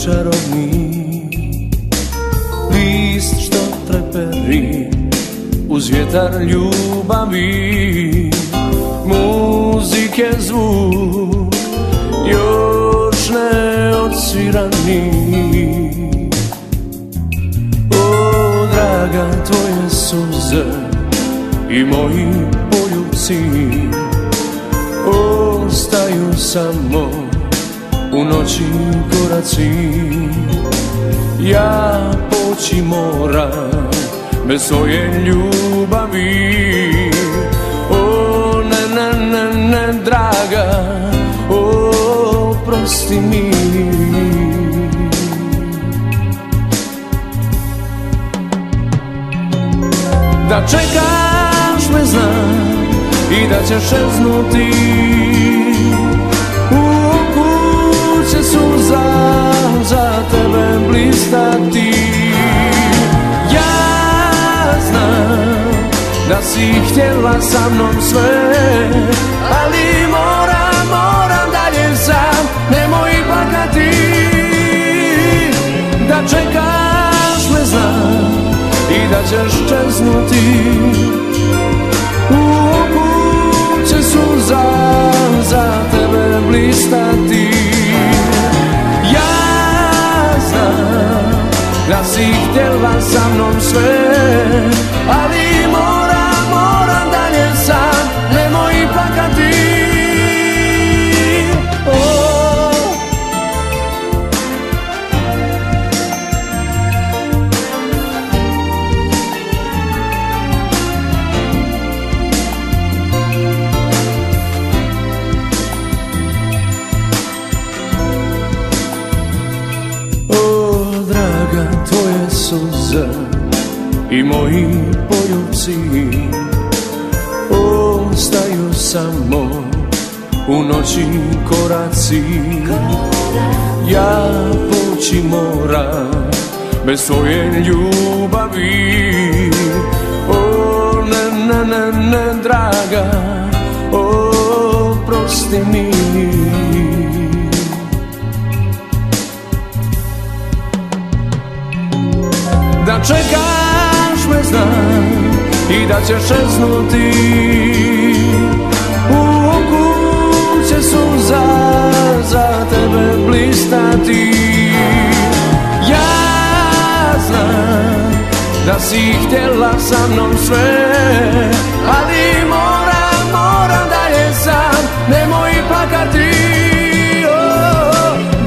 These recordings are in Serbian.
čarobni list što treperi uz vjetar ljubavi, muzike zvuk još ne odsvirani. O draga, tvoje suze i moji poljubci ostaju samo u noći koraci. Ja poći moram bez svoje ljubavi. O ne, ne, ne, ne, draga, oprosti mi. Da čekaš me znam i da ćeš šeznuti, u oku će suza za tebe blistati. Ja znam da si htjela sa mnom sve, ali moram dalje sam, nemoj plakati. Da čekaš me znam i da ćeš čeznuti, u oku će suza za tebe blistati. Ja znam da si htjela sa mnom sve, ali moram dalje sam, nemoj plakati. Tvoje suze i moji poljubci ostaju samo u noći koraci. Ja poći moram bez svoje ljubavi. O ne, ne, ne, ne, draga, oprosti mi. Da čekaš me znam i da ćeš šeznuti, u oku će suza za tebe blistati. Ja znam da si htjela sa mnom sve, ali moram dalje sam, nemoj plakati.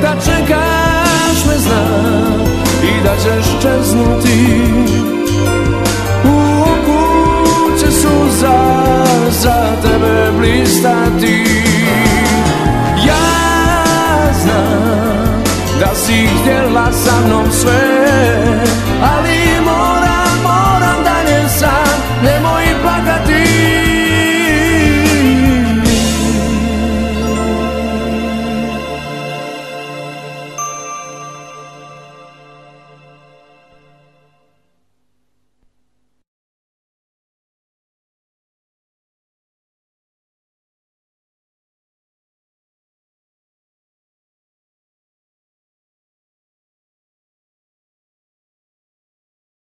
Da čekaš me znam i da ćeš čeznuti, u oku će suza za tebe blistati. Ja znam da si htjela sa mnom sve,